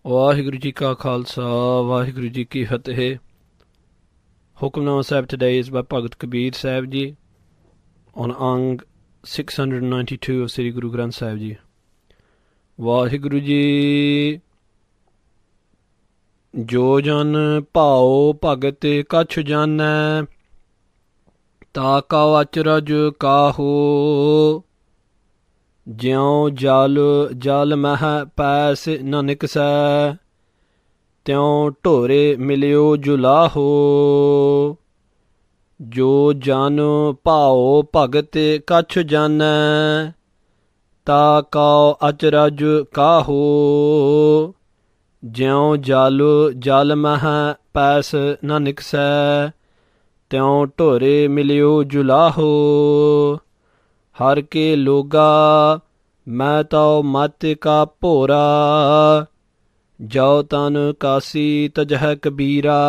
ਵਾਹਿਗੁਰੂ ਜੀ ਕਾ ਖਾਲਸਾ ਵਾਹਿਗੁਰੂ ਜੀ ਕੀ ਫਤਿਹ Hukamnama Sahib today is by Bhagat Kabeer Sahib Ji on Ang 692 of Sri Guru Granth Sahib Ji. Waheguru ji ਜੋ ਜਨ ਭਾਉ ਭਗਤ ਕਛ ਜਾਣੈ ਤਾ ਕਉ ਅਚਰਜ ਕਾਹੋ ਜਿਉ ਜਲ ਮਹਿ ਪੈਸ ਨ ਨਿਕਸੈ ਤਿਉ ਢੋਰੇ ਮਿਲਿਓ ਜੁਲਾਹੋ ਜੋ ਜਨ ਭਾਉ ਭਗਤ ਕਛ ਜਾਣੈ ਤਾ ਕਉ ਅਚਰਜ ਕਾਹੋ ਜਿਉ ਜਲ ਮਹਿ ਪੈਸ ਨ ਨਿਕਸੈ ਤਿਉ ਢੋਰੇ ਮਿਲਿਓ ਜੁਲਾਹੋ ਹਰ ਕੇ ਲੋਗਾ ਮੈਂ ਤਉ ਮਤ ਕਾ ਭੋਰਾ ਜੋ ਤਨ ਕਾਸੀ ਤਜਹ ਕਬੀਰਾ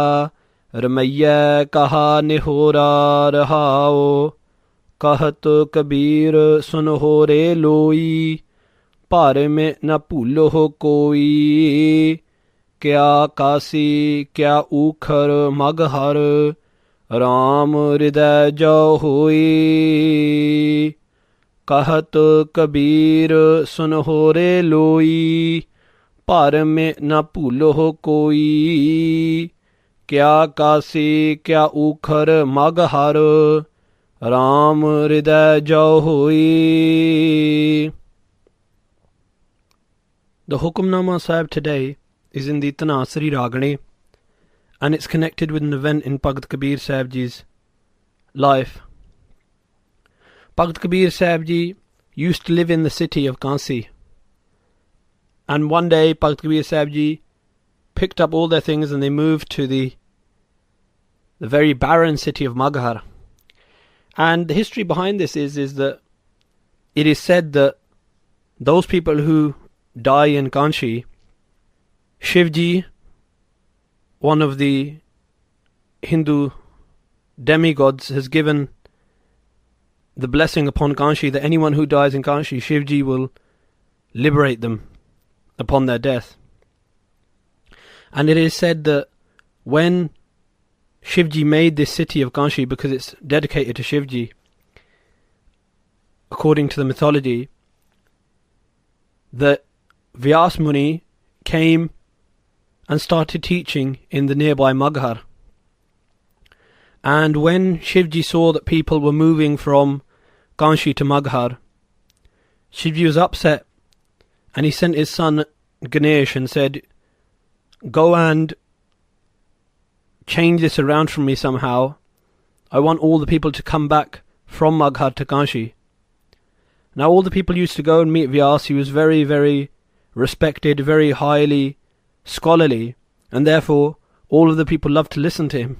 ਰਮਈਐ ਕਹਾ ਨਿਹੋਰਾ ਰਹਾਓ कहत कबीर सुनहो रे लोई भर में न भूलो कोई क्या काशी क्या ऊखर मगहर राम हृदय जो होई कहत कबीर सुनहो रे लोई भर में न भूलो कोई क्या काशी क्या ऊखर Maghar Ram Hriday Jo Hui. The Hukamnama Sahib today is in the Tanasri Ragani, and it's connected with an event in Bhagat Kabeer Sahib Ji's life. Bhagat Kabeer Sahib Ji used to live in the city of Kansi, and one day Bhagat Kabeer Sahib Ji picked up all their things and they moved to the very barren city of Maghar. And the history behind this is that it is said that those people who die in Kanshi, Shivji, one of the Hindu demigods, has given the blessing upon Kanshi that anyone who dies in Kanshi, Shivji will liberate them upon their death. And it is said that when Shivji made this city of Kanshi, because it's dedicated to Shivji, according to the mythology, that Vyas Muni came and started teaching in the nearby Maghar. And when Shivji saw that people were moving from Kanshi to Maghar, Shivji was upset, and he sent his son Ganesh and said, "Go and change this around for me somehow. I want all the people to come back from Maghar to Kanshi." Now all the people used to go and meet Vyas. He was very, very respected, very highly scholarly, and therefore all of the people loved to listen to him.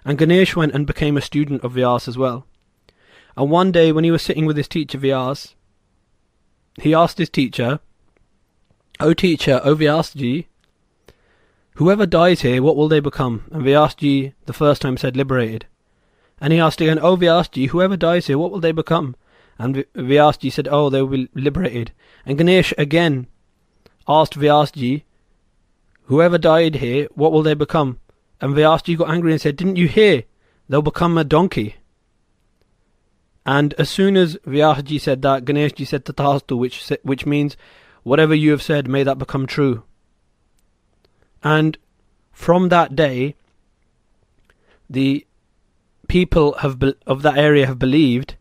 And Ganesh went and became a student of Vyas as well. And one day when he was sitting with his teacher Vyas, he asked his teacher, "O teacher, O Vyasji, whoever dies here, what will they become?" And Vyasji the first time said liberated. And he asked again, "Oh Vyasji, whoever dies here, what will they become?" And Vyasji said, "Oh, they will be liberated." And Ganesh again asked Vyasji, "Whoever died here, what will they become?" And Vyasji got angry and said, "Didn't you hear? They'll become a donkey." And as soon as Vyasji said that, Ganeshji said Tathastu, which means, "Whatever you have said, may that become true." And from that day, the people of that area have believed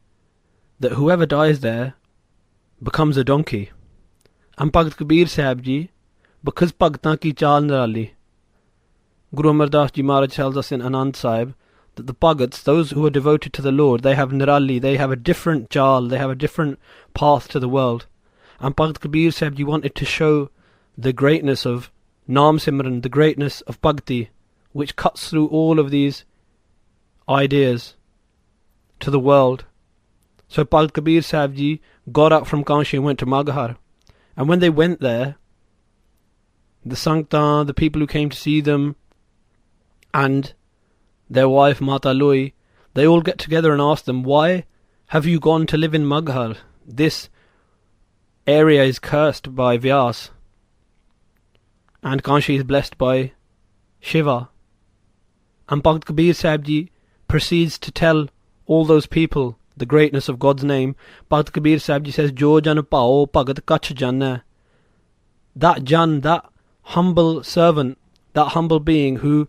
that whoever dies there becomes a donkey. And Bhagat Kabeer Sahib Ji, because Bhagtan ki chaal nirali, Guru Amar Das Ji Maharaj tells us in Anand Sahib that the Bhagats, those who are devoted to the Lord, they have nirali, they have a different chaal, they have a different path to the world. And Bhagat Kabeer Sahib Ji wanted to show the greatness of Naam Simran, the greatness of Bhakti, which cuts through all of these ideas to the world. So Bhagat Kabeer Sahib Ji got up from Kanshi and went to Maghar. And when they went there, the Sanktan, the people who came to see them, and their wife Mata Lui, they all get together and ask them, "Why have you gone to live in Maghar? This area is cursed by Vyas." and Kanshi is blessed by Shiva. And Bhagat Kabir Sahib Ji proceeds to tell all those people the greatness of God's name. Bhagat Kabir Sahib Ji says, Jo jan pao bhagat kach janna. That Jan, that humble servant, that humble being who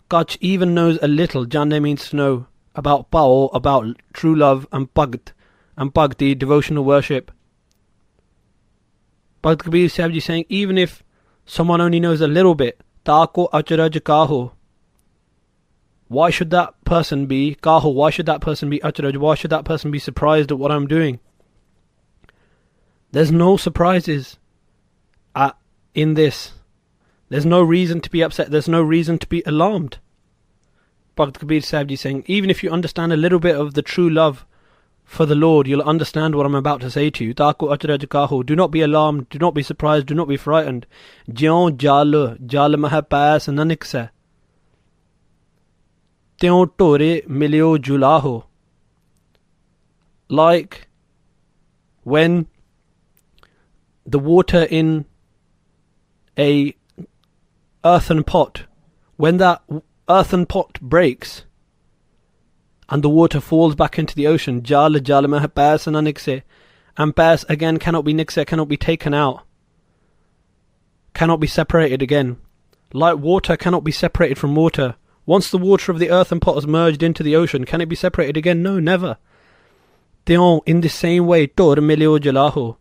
Kach even knows a little, Janne means to know, about Pao, about true love, and Bhagat, and Bhakti, devotional worship. Bhagat Kabir Sahib Ji saying, even if someone only knows a little bit, Tako acharaj kaho. Why should that person be kaho? Why should that person be acharaj? Why should that person be surprised at what I'm doing? There's no surprises in this. There's no reason to be upset. There's no reason to be alarmed. Bhagat Kabir Sahib Ji saying, even if you understand a little bit of the true love for the Lord, you'll understand what I'm about to say to you. Tako acharaj kaho. Do not be alarmed. Do not be surprised. Do not be frightened. Jyon jal mah paas nanik se. Tyon tore milyo julaho. Like when the water in a earthen pot, when that earthen pot breaks and the water falls back into the ocean, jal mah paas na nikse, and paas again cannot be nikse, cannot be taken out, cannot be separated again. Like water cannot be separated from water. Once the water of the earthen pot has merged into the ocean, can it be separated again? No, never. In the same way, tor milyo jalaho.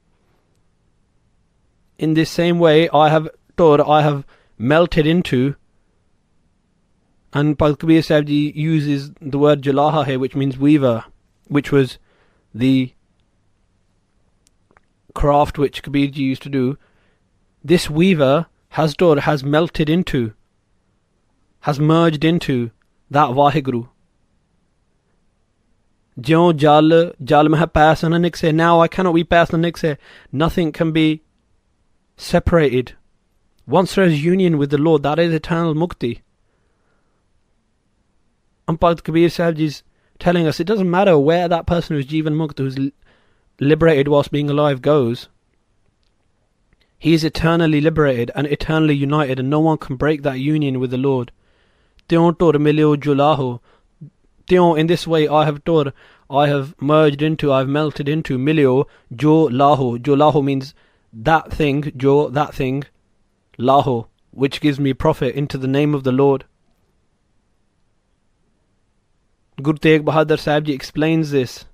In this same way, I have melted into, and Bhagat Kabir Sahib Ji uses the word jalaha here, which means weaver, which was the craft which Kabir Ji used to do. This weaver has melted into, has merged into that Vaheguru. Jyon jal mah paas na nikse. Now I cannot be paas na nikse. Nothing can be separated. Once there is union with the Lord, that is eternal mukti. And Bhagat Kabir Sahib Ji is telling us it doesn't matter where that person who's Jivan Mukta, who's liberated whilst being alive, goes. He is eternally liberated and eternally united, and no one can break that union with the Lord. Tyon tor milyo julaho. Tyon, in this way I have merged into, I have melted into, milyo jo laho. Jo laho means that thing, jo, that thing, laho, which gives me profit, into the name of the Lord. Guru Tegh Bahadur Sahib Ji explains this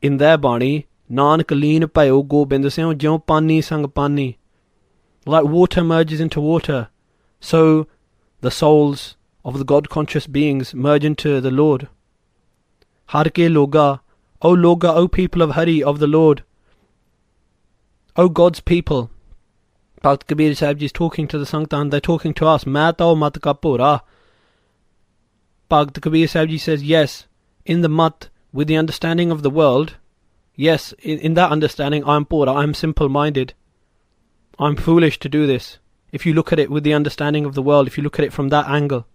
in their Bani, Nanak leen payo gobind seyo jyon pani sang pani. Like water merges into water, so the souls of the God-conscious beings merge into the Lord. Har ke loga, O people of Hari, of the Lord, O God's people. Bhagat Kabir Sahib Ji is talking to the Sanktan, they're talking to us. Main tao mat ka pura. Bhagat Kabir Sahib Ji says, yes, in the mat, with the understanding of the world, yes, in that understanding, I am pura, I am simple-minded. I am foolish to do this. If you look at it with the understanding of the world, if you look at it from that angle.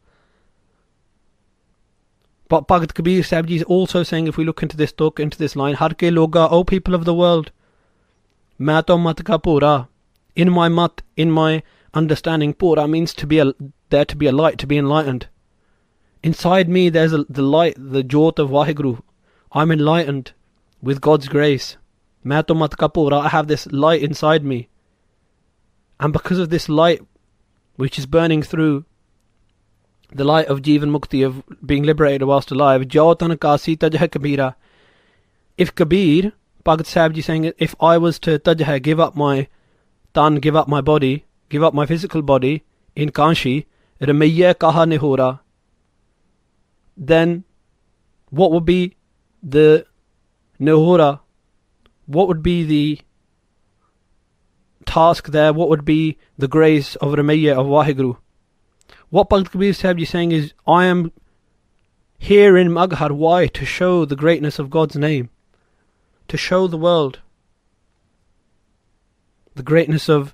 But Bhagat Kabir Sahib Ji is also saying, if we look into this talk, into this line, Har ke loga, O people of the world, main to mat ka pura. In my mat, in my understanding, pura means to be there to be a light, to be enlightened. Inside me there's the light, the jyot of Vaheguru. I'm enlightened with God's grace. Main to mat ka pura, I have this light inside me. And because of this light which is burning through, the light of Jivan Mukti, of being liberated whilst alive, Jao tan kasi tajha Kabira. If Kabeer, Bhagat Sahib Ji saying, if I was to tajha, give up my tan, give up my body, give up my physical body, in Kanshi, ramaiya kaha nihora, then what would be the nihora? What would be the task there? What would be the grace of Ramaiya, of Vaheguru? What Bhagat Kabir Sahib Ji is saying is, I am here in Maghar. Why? To show the greatness of God's name. To show the world the greatness of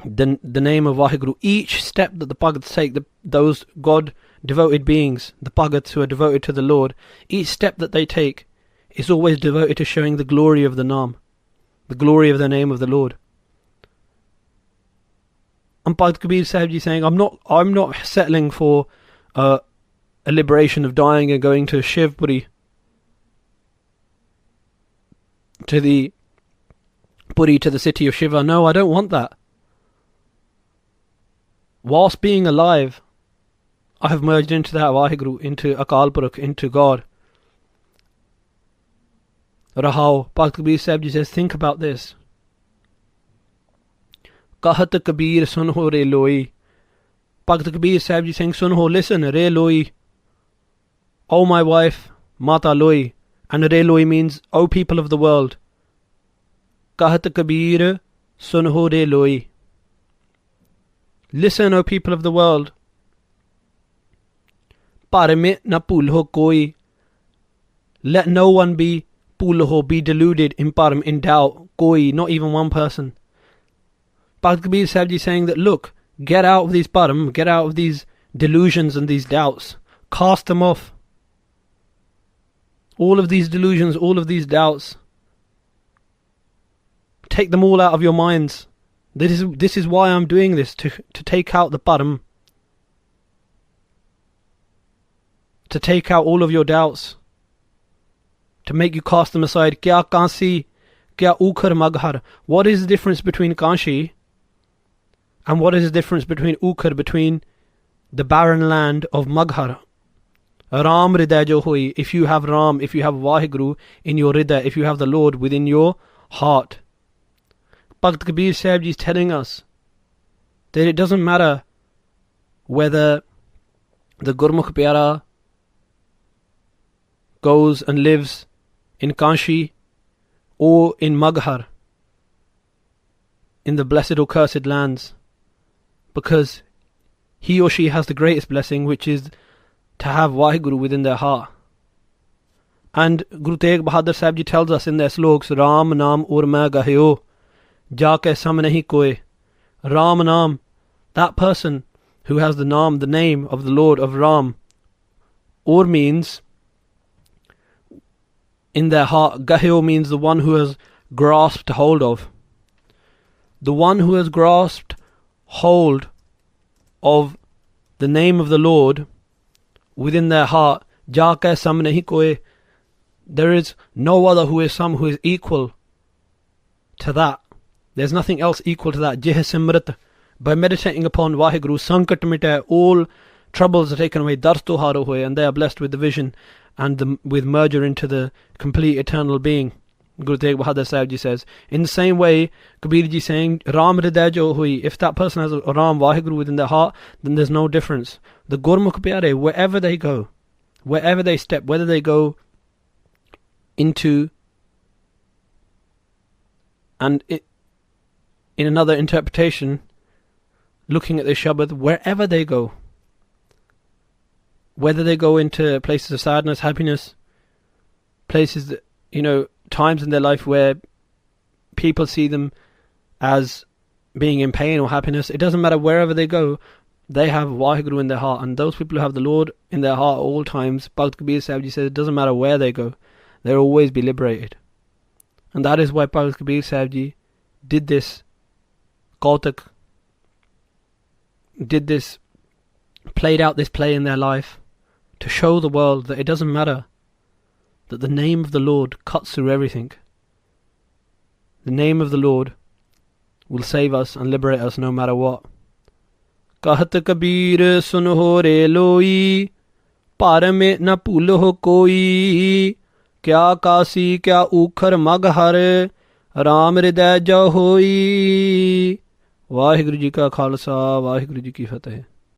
the name of Vaheguru. Each step that the Bhagats take, those God-devoted beings, the Bhagats who are devoted to the Lord, each step that they take is always devoted to showing the glory of the Naam, the glory of the name of the Lord. And Bhakt Kabir Sahib Ji saying, I'm not settling for a liberation of dying and going to Shivpuri, to the Puri, to the city of Shiva. No, I don't want that. Whilst being alive, I have merged into that Vaheguru, into Akal Purakh, into God. Rahao, Bhakt Kabir Sahib Ji says, think about this. Kahat Kabir sunho re loi. Bhakt Kabir Sahib Ji saying, sunho, listen, re loi. O my wife, Mata loi. And re loi means, O people of the world. Kahat Kabir sunho re loi. Listen, O people of the world. Parme na pulho koi. Let no one be pulho, be deluded, in param, in doubt, koi, not even one person. Bhakt Kabir Sahib Ji saying that, look, get out of these param, get out of these delusions and these doubts. Cast them off. All of these delusions, all of these doubts. Take them all out of your minds. This is why I'm doing this, to take out the param. To take out all of your doubts. To make you cast them aside. Kya Kansi, kya Ukhar Maghar. What is the difference between Kanshi and what is the difference between Ukhar, between the barren land of Maghar? Ram Hriday jo hui. If you have Ram, if you have Vaheguru in your Hriday, if you have the Lord within your heart. Bhakt Kabir Sahib Ji is telling us that it doesn't matter whether the Gurmukh Pyara goes and lives in Kanshi or in Maghar, in the blessed or cursed lands, because he or she has the greatest blessing, which is to have Vaheguru within their heart. And Guru Tegh Bahadur Sahib Ji tells us in their sloks, Ram Naam Ur Main Gahyo, Jaake Sam Nahi Koi. Ram Naam, that person who has the Naam, the name of the Lord of Ram, Ur means in their heart. Gahyo means the one who has grasped hold of. The one who has grasped hold of the name of the Lord within their heart. Jaake sam nahi koi. There is no other who is equal to that. There's nothing else equal to that. Jeh simrit. By meditating upon Vaheguru, sankat mitae, all troubles are taken away. Dars to haro hoye, and they are blessed with the vision and with merger into the complete eternal being. Guru Tegh Bahadur Sahib Ji says, in the same way, Kabir Ji saying, Ram Hriday jo hui. If that person has a Ram Vaheguru within their heart, then there's no difference. The Gurmukh Pyare, wherever they go, wherever they step, whether they go into, and in another interpretation, looking at the Shabad, wherever they go, whether they go into places of sadness, happiness, places that, times in their life where people see them as being in pain or happiness, it doesn't matter. Wherever they go, they have Vaheguru in their heart, and those people who have the Lord in their heart at all times, Bhakt Kabir Sahib Ji says, it doesn't matter where they go, they'll always be liberated. And that is why Bhakt Kabir Sahib Ji did this Kautak, played out this play in their life, to show the world that it doesn't matter, that the name of the Lord cuts through everything. The name of the Lord will save us and liberate us no matter what. Kahat Kabir sunho re loi, parme na pulho koi, kya Kasi kya Ukhar Maghar, Ram Hriday jo hoi. Vaheguru Ji ka Khalsa, Vaheguru Ji ki Fateh.